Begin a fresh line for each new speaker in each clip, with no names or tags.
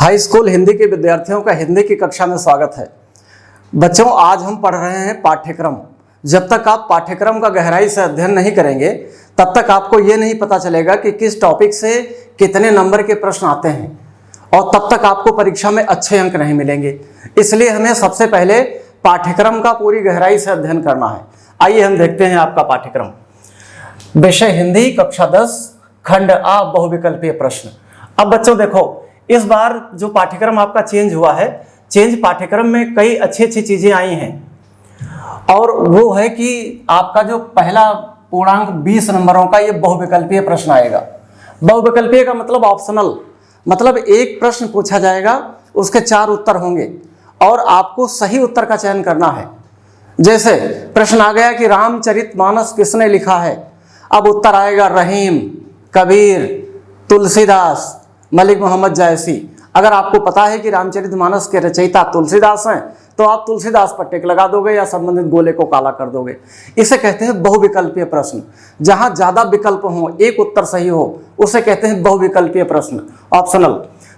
High school Hindi के विद्यार्थियों का हिंदी की कक्षा में स्वागत है। बच्चों, आज हम पढ़ रहे हैं पाठ्यक्रम। जब तक आप पाठ्यक्रम का गहराई से अध्ययन नहीं करेंगे तब तक आपको ये नहीं पता चलेगा कि किस टॉपिक से कितने नंबर के प्रश्न आते हैं, और तब तक आपको परीक्षा में अच्छे अंक नहीं मिलेंगे। इसलिए हमें सबसे पहले पाठ्यक्रम का पूरी गहराई से अध्ययन करना है। आइए हम देखते हैं आपका पाठ्यक्रम। विषय हिंदी, कक्षा 10, खंड आ, बहुविकल्पीय प्रश्न। अब बच्चों देखो, इस बार जो पाठ्यक्रम आपका चेंज हुआ है, पाठ्यक्रम में कई अच्छी अच्छी चीजें आई हैं, और वो है कि आपका जो पहला पूर्णांक 20 नंबरों का ये बहुविकल्पीय प्रश्न आएगा। बहुविकल्पीय का मतलब ऑप्शनल, मतलब एक प्रश्न पूछा जाएगा, उसके 4 उत्तर होंगे और आपको सही उत्तर का चयन करना है। जैसे प्रश्न आ गया कि रामचरितमानस किसने लिखा है, अब उत्तर आएगा रहीम, कबीर, तुलसीदास, मलिक मोहम्मद जायसी। अगर आपको पता है कि रामचरितमानस के रचयिता तुलसीदास हैं तो आप तुलसीदास पर टिक लगा दोगे या संबंधित गोले को काला कर दोगे। इसे कहते हैं बहुविकल्पीय प्रश्न। जहां ज्यादा विकल्प हो, एक उत्तर सही हो, उसे कहते हैं बहुविकल्पीय प्रश्न, ऑप्शनल।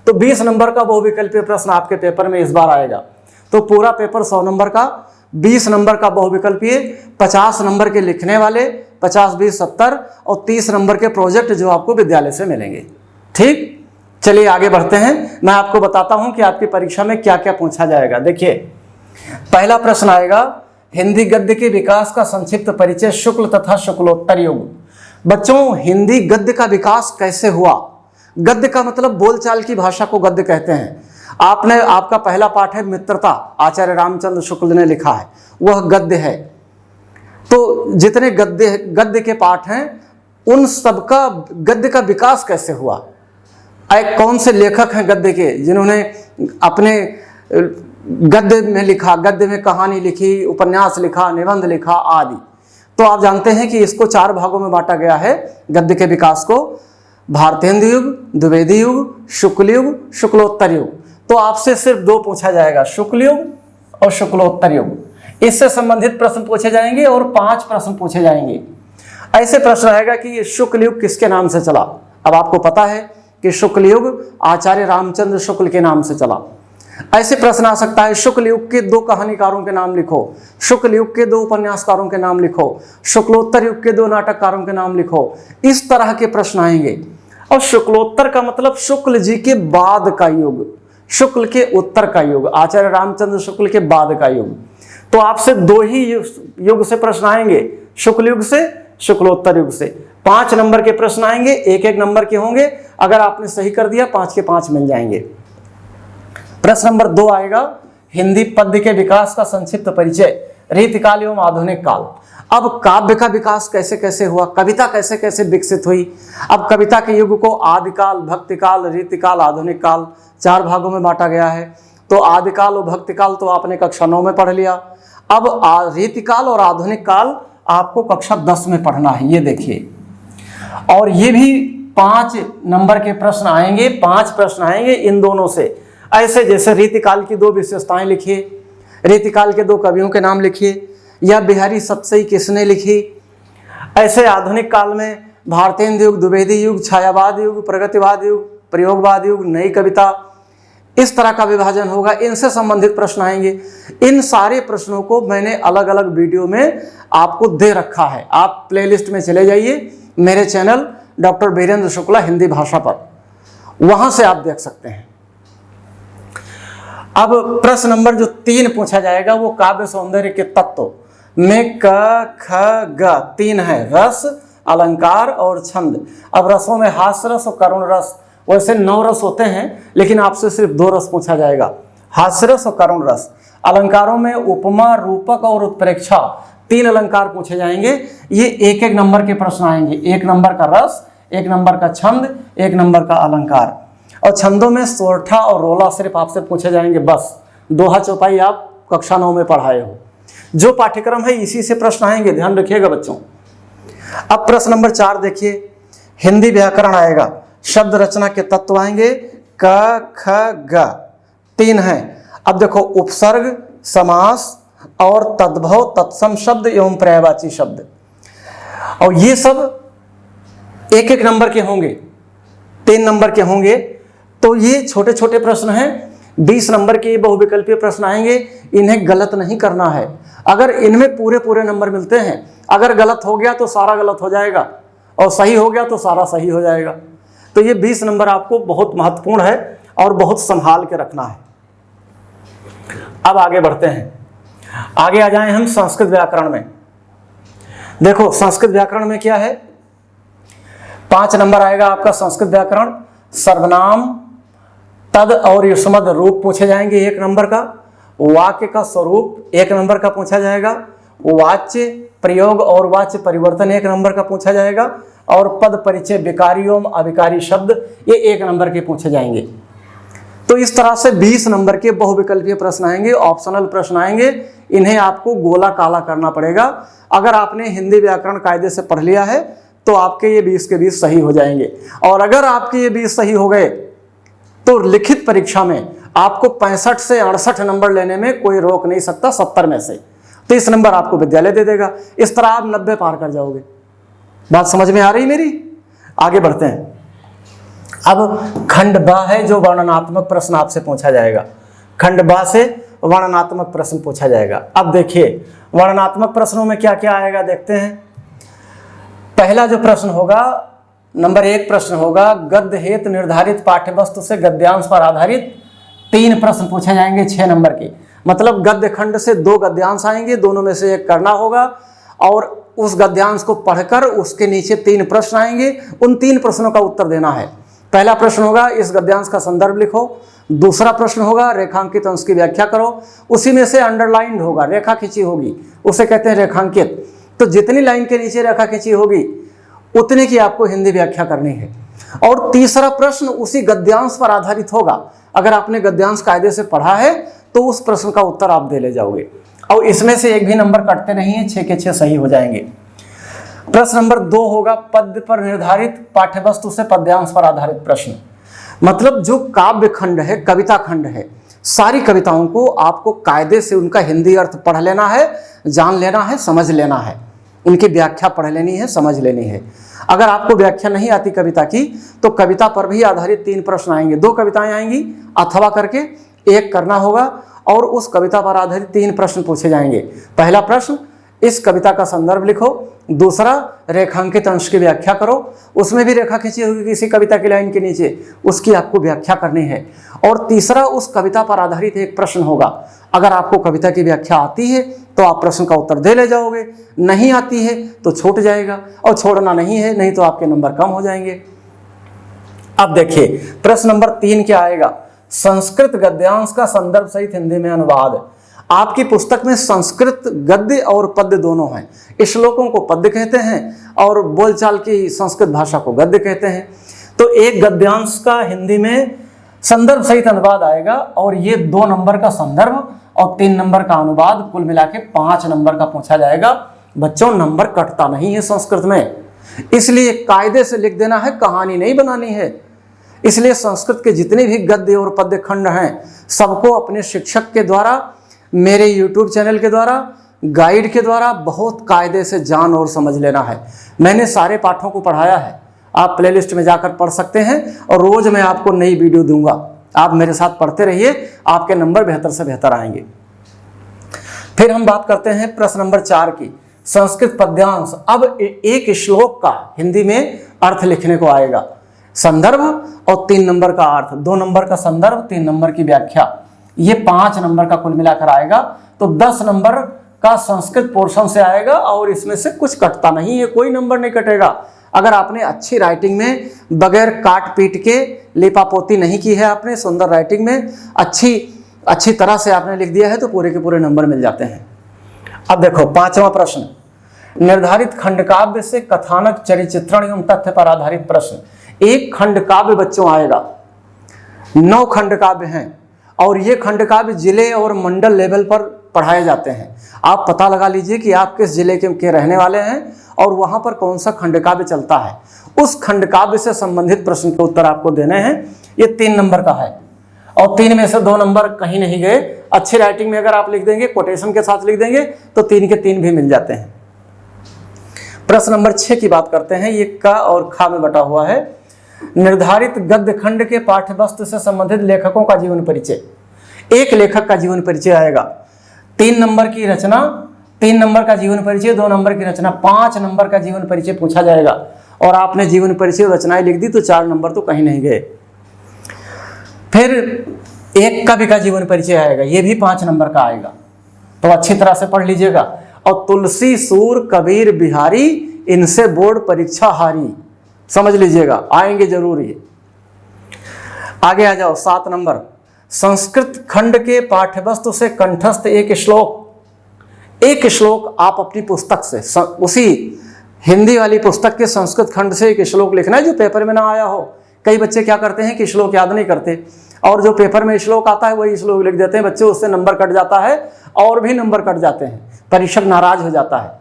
तो 20 नंबर का बहुविकल्पीय प्रश्न आपके पेपर में इस बार आएगा। तो पूरा पेपर 100 नंबर का, 20 नंबर का बहुविकल्पीय, 50 नंबर के लिखने वाले, 50, 20, 70 और 30 नंबर के प्रोजेक्ट जो आपको विद्यालय से मिलेंगे। ठीक, चलिए आगे बढ़ते हैं। मैं आपको बताता हूं कि आपकी परीक्षा में क्या क्या पूछा जाएगा। देखिए, पहला प्रश्न आएगा, हिंदी गद्य के विकास का संक्षिप्त परिचय, शुक्ल तथा शुक्लोत्तर युग। बच्चों, हिंदी गद्य का विकास कैसे हुआ? गद्य का मतलब बोलचाल की भाषा को गद्य कहते हैं। आपका पहला पाठ है मित्रता, आचार्य रामचंद्र शुक्ल ने लिखा है, वह गद्य है। तो जितने गद्य के पाठ हैं उन सबका गद्य का विकास कैसे हुआ, कौन से लेखक हैं गद्य के जिन्होंने अपने गद्य में लिखा, गद्य में कहानी लिखी, उपन्यास लिखा, निबंध लिखा आदि। तो आप जानते हैं कि इसको 4 भागों में बांटा गया है गद्य के विकास को, भारतेंदु युग, द्विवेदी युग, शुक्ल युग, शुक्लोत्तर युग। तो आपसे सिर्फ 2 पूछा जाएगा, शुक्ल युग और शुक्लोत्तर युग। इससे संबंधित प्रश्न पूछे जाएंगे और 5 प्रश्न पूछे जाएंगे। ऐसे प्रश्न आएगा कि ये शुक्ल युग किसके नाम से चला। अब आपको पता है कि शुक्ल युग आचार्य रामचंद्र शुक्ल के नाम से चला। ऐसे प्रश्न आ सकता है, शुक्ल युग के 2 कहानीकारों के नाम लिखो, शुक्ल युग के 2 उपन्यासकारों के नाम लिखो, शुक्लोत्तर युग के 2 नाटककारों के नाम लिखो। इस तरह के प्रश्न आएंगे। और शुक्लोत्तर का मतलब शुक्ल जी के बाद का युग, शुक्ल के उत्तर का युग, आचार्य रामचंद्र शुक्ल के बाद का युग। तो आपसे 2 ही युग से प्रश्न आएंगे, शुक्ल युग से, शुक्लोत्तर युग से। 5 नंबर के प्रश्न आएंगे, 1-1 नंबर के होंगे। अगर आपने सही कर दिया 5 के 5 मिल जाएंगे। प्रश्न नंबर 2 आएगा, हिंदी पद्य के विकास का संक्षिप्त परिचय, रीतिकाल एवं आधुनिक काल। अब काव्य का विकास कैसे कैसे हुआ, कविता कैसे कैसे विकसित हुई। अब कविता के युग को आदिकाल, भक्तिकाल, रीतिकाल, आधुनिक काल 4 भागों में बांटा गया है। तो आदिकाल और भक्तिकाल तो आपने कक्षा 9 में पढ़ लिया। अब रीतिकाल और आधुनिक काल आपको कक्षा 10 में पढ़ना है। ये देखिए, और ये भी 5 नंबर के प्रश्न आएंगे, 5 प्रश्न आएंगे इन दोनों से। ऐसे जैसे रीतिकाल की 2 विशेषताएं लिखिए, रीतिकाल के 2 कवियों के नाम लिखिए, या बिहारी सतसई किसने लिखी। ऐसे आधुनिक काल में भारतेंदु युग, द्विवेदी युग, छायावाद युग, प्रगतिवाद युग, प्रयोगवाद युग, नई कविता, इस तरह का विभाजन होगा। इनसे संबंधित प्रश्न आएंगे। इन सारे प्रश्नों को मैंने अलग अलग वीडियो में आपको दे रखा है। आप प्लेलिस्ट में चले जाइए, मेरे चैनल डॉक्टर वीरेंद्र शुक्ला हिंदी भाषा पर, वहां से आप देख सकते हैं। अब प्रश्न नंबर जो 3 पूछा जाएगा वो काव्य सौंदर्य के तत्व में क, ख, ग 3 है, रस, अलंकार और छंद। अब रसों में हास्य रस और करुण रस, वैसे 9 रस होते हैं लेकिन आपसे सिर्फ 2 रस पूछा जाएगा, हास्य रस और करुण रस। अलंकारों में उपमा, रूपक और उत्प्रेक्षा 3 अलंकार पूछे जाएंगे। ये 1-1 नंबर के प्रश्न आएंगे, 1 नंबर का रस, 1 नंबर का छंद, 1 नंबर का अलंकार। और छंदों में सोरठा और रोला सिर्फ आपसे पूछे जाएंगे, बस। दोहा चौपाई आप कक्षा 9 में पढ़ाए हो। जो पाठ्यक्रम है इसी से प्रश्न आएंगे, ध्यान रखिएगा बच्चों। अब प्रश्न नंबर 4 देखिए, हिंदी व्याकरण आएगा, शब्द रचना के तत्व आएंगे, क, ख, ग 3 हैं। अब देखो, उपसर्ग, समास और तद्भव, तत्सम शब्द एवं पर्यायवाची शब्द, और ये सब 1-1 नंबर के होंगे, 3 नंबर के होंगे। तो ये छोटे छोटे प्रश्न हैं। 20 नंबर के ये बहुविकल्पीय प्रश्न आएंगे, इन्हें गलत नहीं करना है। अगर इनमें पूरे पूरे नंबर मिलते हैं, अगर गलत हो गया तो सारा गलत हो जाएगा और सही हो गया तो सारा सही हो जाएगा। तो ये 20 नंबर आपको बहुत महत्वपूर्ण है और बहुत संभाल के रखना है। अब आगे बढ़ते हैं, आगे आ जाएं हम संस्कृत व्याकरण में। देखो संस्कृत व्याकरण में क्या है, 5 नंबर आएगा आपका संस्कृत व्याकरण। सर्वनाम, तद और युष्मद रूप पूछे जाएंगे 1 नंबर का। वाक्य का स्वरूप 1 नंबर का पूछा जाएगा। वाच्य प्रयोग और वाच्य परिवर्तन 1 नंबर का पूछा जाएगा। और पद परिचय, विकारी एवं अविकारी शब्द, ये 1 नंबर के पूछे जाएंगे। तो इस तरह से 20 नंबर के बहुविकल्पीय प्रश्न आएंगे, ऑप्शनल प्रश्न आएंगे। इन्हें आपको गोला काला करना पड़ेगा। अगर आपने हिंदी व्याकरण कायदे से पढ़ लिया है तो आपके ये 20 के 20 सही हो जाएंगे। और अगर आपके ये 20 सही हो गए तो लिखित परीक्षा में आपको 65 से 68 नंबर लेने में कोई रोक नहीं सकता 70 में से। 30 नंबर आपको विद्यालय दे देगा। इस तरह आप 90 पार कर जाओगे। बात समझ में आ रही मेरी? आगे बढ़ते हैं। अब खंड ब है जो वर्णनात्मक प्रश्न आपसे पूछा जाएगा। खंड ब से वर्णनात्मक प्रश्न पूछा जाएगा। अब देखिए वर्णनात्मक प्रश्नों में क्या क्या आएगा, देखते हैं। पहला जो प्रश्न होगा, नंबर 1 प्रश्न होगा, गद्य हेतु निर्धारित पाठ्यवस्तु से गद्यांश पर आधारित 3 प्रश्न पूछे जाएंगे 6 नंबर के। मतलब गद्य खंड से 2 गद्यांश आएंगे, दोनों में से एक करना होगा और उस गद्यांश को पढ़कर उसके नीचे 3 प्रश्न आएंगे। उन 3 प्रश्नों का उत्तर देना है। पहला प्रश्न होगा इस गद्यांश का संदर्भ लिखो। दूसरा प्रश्न होगा रेखांकित अंश की व्याख्या करो। उसी में से अंडरलाइंड होगा, रेखा खींची होगी, उसे कहते हैं रेखांकित। तो जितनी लाइन के नीचे रेखा खींची होगी उतने की आपको हिंदी व्याख्या करनी है। और तीसरा प्रश्न उसी गद्यांश पर आधारित होगा। अगर आपने गद्यांश कायदे से पढ़ा है तो उस प्रश्न का उत्तर आप दे ले जाओगे और इसमें से एक भी नंबर कटते नहीं है, 6 के 6 सही हो जाएंगे। प्रश्न नंबर 2 होगा पद्य पर निर्धारित पाठ्यवस्तु से पद्यांश पर आधारित प्रश्न। मतलब जो काव्य खंड है, कविता खंड है, सारी कविताओं को आपको कायदे से उनका हिंदी अर्थ पढ़ लेना है, जान लेना है, समझ लेना है। उनकी व्याख्या पढ़ लेनी है, समझ लेनी है। अगर आपको व्याख्या नहीं आती कविता की तो कविता पर भी आधारित 3 प्रश्न आएंगे। 2 कविताएं आएंगी अथवा करके, एक करना होगा और उस कविता पर आधारित 3 प्रश्न पूछे जाएंगे। पहला प्रश्न इस कविता का संदर्भ लिखो। दूसरा रेखांकित अंश की व्याख्या करो। उसमें भी रेखा खींची होगी किसी कविता की लाइन के नीचे, उसकी आपको व्याख्या करनी है। और तीसरा उस कविता पर आधारित एक प्रश्न होगा। अगर आपको कविता की व्याख्या आती है तो आप प्रश्न का उत्तर दे ले जाओगे, नहीं आती है तो छूट जाएगा और छोड़ना नहीं है, नहीं तो आपके नंबर कम हो जाएंगे। अब देखिए प्रश्न नंबर 3 क्या आएगा, संस्कृत गद्यांश का संदर्भ सहित हिंदी में अनुवाद। आपकी पुस्तक में संस्कृत गद्य और पद्य दोनों हैं। श्लोकों को पद्य कहते हैं और बोलचाल की संस्कृत भाषा को गद्य कहते हैं। तो एक गद्यांश का हिंदी में संदर्भ सहित अनुवाद आएगा और ये 2 नंबर का संदर्भ और 3 नंबर का अनुवाद, कुल मिला के 5 नंबर का पूछा जाएगा। बच्चों नंबर कटता नहीं है संस्कृत में, इसलिए कायदे से लिख देना है, कहानी नहीं बनानी है। इसलिए संस्कृत के जितने भी गद्य और पद्य खंड हैं सबको अपने शिक्षक के द्वारा, मेरे YouTube चैनल के द्वारा, गाइड के द्वारा बहुत कायदे से जान और समझ लेना है। मैंने सारे पाठों को पढ़ाया है, आप प्लेलिस्ट में जाकर पढ़ सकते हैं और रोज मैं आपको नई वीडियो दूंगा। आप मेरे साथ पढ़ते रहिए, आपके नंबर बेहतर से बेहतर आएंगे। फिर हम बात करते हैं प्रश्न नंबर 4 की, संस्कृत पद्यांश। अब एक श्लोक का हिंदी में अर्थ लिखने को आएगा, संदर्भ और 3 नंबर का अर्थ। 2 नंबर का संदर्भ, 3 नंबर की व्याख्या, ये 5 नंबर का कुल मिलाकर आएगा। तो 10 नंबर का संस्कृत पोर्शन से आएगा और इसमें से कुछ कटता नहीं है, कोई नंबर नहीं कटेगा। अगर आपने अच्छी राइटिंग में बगैर काट पीट के लिपापोती नहीं की है, आपने सुंदर राइटिंग में अच्छी तरह से आपने लिख दिया है तो पूरे के पूरे नंबर मिल जाते हैं। अब देखो 5वां प्रश्न, निर्धारित खंड काव्य से कथानक, चरिचित्रण एवं तथ्य पर आधारित प्रश्न। एक खंड काव्य बच्चों आएगा, 9 खंड काव्य हैं और ये खंड काव्य जिले और मंडल लेवल पर पढ़ाए जाते हैं। आप पता लगा लीजिए कि आप किस जिले के रहने वाले हैं और वहां पर कौन सा खंड काव्य चलता है। उस खंड काव्य से संबंधित प्रश्न के उत्तर आपको देने हैं। ये 3 नंबर का है और 3 में से 2 नंबर कहीं नहीं गए। अच्छी राइटिंग में अगर आप लिख देंगे, कोटेशन के साथ लिख देंगे तो 3 के 3 भी मिल जाते हैं। प्रश्न नंबर 6 की बात करते हैं। ये क और ख में बटा हुआ है। निर्धारित गद्य खंड के पाठ्य वस्तु से संबंधित लेखकों का जीवन परिचय। एक लेखक का जीवन परिचय आएगा। 3 नंबर की रचना, 3 नंबर का जीवन परिचय, 2 नंबर की रचना, 5 नंबर का जीवन परिचय पूछा जाएगा। और आपने जीवन परिचय रचनाएं लिख दी तो 4 नंबर तो कहीं नहीं गए। फिर एक कवि का जीवन परिचय आएगा, ये भी 5 नंबर का आएगा, तो अच्छी तरह से पढ़ लीजिएगा। और तुलसी, सूर, कबीर, बिहारी, इनसे बोर्ड परीक्षा हारी, समझ लीजिएगा, आएंगे जरूर ये। आगे आ जाओ 7 नंबर, संस्कृत खंड के पाठ्यवस्तु से कंठस्थ एक श्लोक आप अपनी पुस्तक से, उसी हिंदी वाली पुस्तक के संस्कृत खंड से एक श्लोक लिखना है जो पेपर में ना आया हो। कई बच्चे क्या करते हैं कि श्लोक याद नहीं करते और जो पेपर में श्लोक आता है वही श्लोक लिख देते हैं बच्चे, उससे नंबर कट जाता है और भी नंबर कट जाते हैं, परीक्षक नाराज हो जाता है।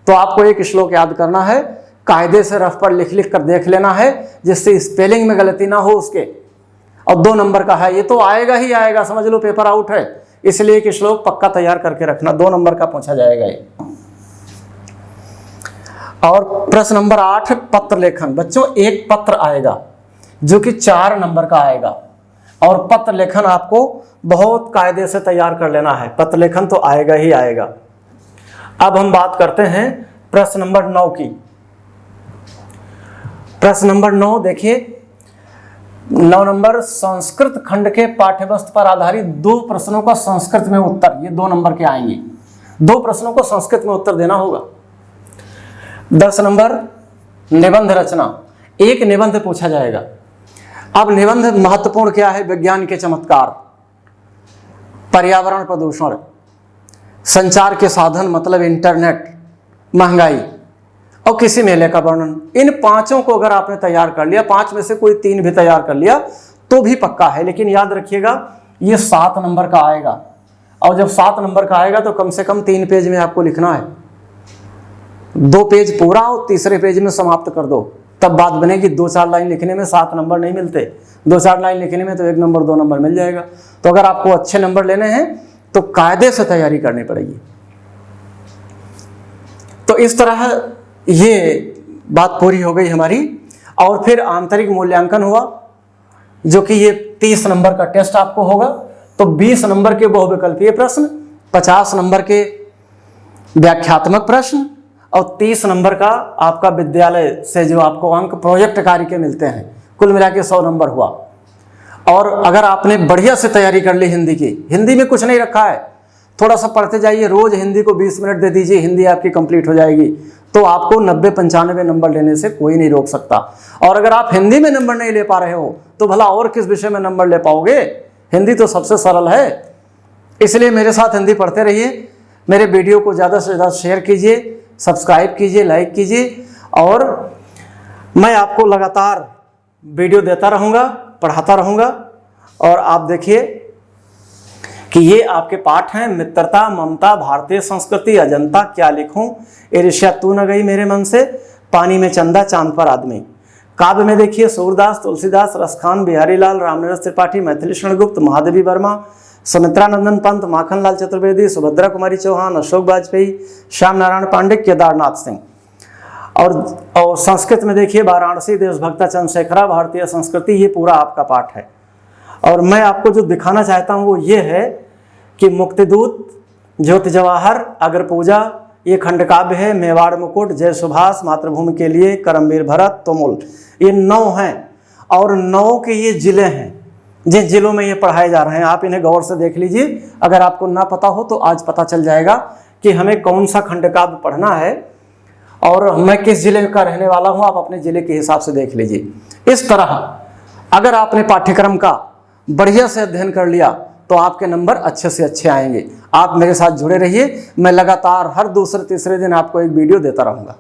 तो आपको एक श्लोक याद करना है, कायदे से रफ पर लिख कर देख लेना है जिससे स्पेलिंग में गलती ना हो उसके, और 2 नंबर का है, ये तो आएगा ही आएगा, समझ लो पेपर आउट है, इसलिए एक श्लोक पक्का तैयार करके रखना, 2 नंबर का पूछा जाएगा ये। और प्रश्न नंबर 8, पत्र लेखन। बच्चों एक पत्र आएगा जो कि 4 नंबर का आएगा, और पत्र लेखन आपको बहुत कायदे से तैयार कर लेना है, पत्र लेखन तो आएगा ही आएगा। अब हम बात करते हैं प्रश्न नंबर 9 की। प्रश्न नंबर 9 देखिए, 9 नंबर, संस्कृत खंड के पाठ्यवस्तु पर आधारित 2 प्रश्नों का संस्कृत में उत्तर, ये 2 नंबर के आएंगे। 2 प्रश्नों को संस्कृत में उत्तर देना होगा। 10 नंबर, निबंध रचना, एक निबंध पूछा जाएगा। अब निबंध महत्वपूर्ण क्या है? विज्ञान के चमत्कार, पर्यावरण प्रदूषण, संचार के साधन मतलब इंटरनेट, महंगाई और किसी मेले का वर्णन। इन 5 को अगर आपने तैयार कर लिया, 5 में से कोई 3 भी तैयार कर लिया तो भी पक्का है, लेकिन याद रखिएगा ये 7 नंबर का आएगा, और जब 7 नंबर का आएगा तो कम से कम 3 पेज में आपको लिखना है, 2 पेज पूरा और तीसरे पेज में समाप्त कर दो, तब बात बनेगी। 2-4 लाइन लिखने में 7 नंबर नहीं मिलते, 2-4 लाइन लिखने में तो 1 नंबर 2 नंबर मिल जाएगा। तो अगर आपको अच्छे नंबर लेने हैं तो कायदे से तैयारी करनी पड़ेगी। तो इस तरह ये बात पूरी हो गई हमारी। और फिर आंतरिक मूल्यांकन हुआ जो कि ये 30 नंबर का टेस्ट आपको होगा। तो 20 नंबर के बहुविकल्पीय प्रश्न, 50 नंबर के व्याख्यात्मक प्रश्न और 30 नंबर का आपका विद्यालय से जो आपको अंक प्रोजेक्ट कार्य के मिलते हैं, कुल मिला के 100 नंबर हुआ। और अगर आपने बढ़िया से तैयारी कर ली हिंदी की, हिंदी में कुछ नहीं रखा है, थोड़ा सा पढ़ते जाइए, रोज हिंदी को 20 मिनट दे दीजिए, हिंदी आपकी कंप्लीट हो जाएगी, तो आपको 90-95 नंबर लेने से कोई नहीं रोक सकता। और अगर आप हिंदी में नंबर नहीं ले पा रहे हो तो भला और किस विषय में नंबर ले पाओगे? हिंदी तो सबसे सरल है। इसलिए मेरे साथ हिंदी पढ़ते रहिए, मेरे वीडियो को ज़्यादा से ज़्यादा शेयर कीजिए, सब्सक्राइब कीजिए, लाइक कीजिए, और मैं आपको लगातार वीडियो देता रहूँगा, पढ़ाता रहूँगा। और आप देखिए कि ये आपके पाठ हैं, मित्रता, ममता, भारतीय संस्कृति, अजंता, क्या लिखूं, ईर्ष्या तू न गई मेरे मन से, पानी में चंदा, चांद पर आदमी। काव्य में देखिए सूरदास, तुलसीदास, रसखान, बिहारी लाल, रामनिवास त्रिपाठी, मैथिली शरणगुप्त, महादेवी वर्मा, सुमित्रानंदन पंत, माखनलाल चतुर्वेदी, सुभद्रा कुमारी चौहान, अशोक वाजपेयी, श्याम नारायण पांडे, केदारनाथ सिंह। और संस्कृत में देखिए वाराणसी, देशभक्ता चंद्रशेखरा, भारतीय संस्कृति, ये पूरा आपका पाठ है। और मैं आपको जो दिखाना चाहता हूँ वो ये है कि मुक्तिदूत, ज्योति जवाहर, अग्र पूजा, ये खंडकाव्य है, मेवाड़ मुकुट, जय सुभाष, मातृभूमि के लिए, करमवीर भरत, तुमुल, ये 9 हैं। और 9 के ये जिले हैं जिन जिलों में ये पढ़ाए जा रहे हैं। आप इन्हें गौर से देख लीजिए, अगर आपको ना पता हो तो आज पता चल जाएगा कि हमें कौन सा खंडकाव्य पढ़ना है और मैं किस जिले का रहने वाला हूँ। आप अपने जिले के हिसाब से देख लीजिए। इस तरह अगर आपने पाठ्यक्रम का बढ़िया से अध्ययन कर लिया तो आपके नंबर अच्छे से अच्छे आएंगे। आप मेरे साथ जुड़े रहिए, मैं लगातार हर दूसरे तीसरे दिन आपको एक वीडियो देता रहूँगा।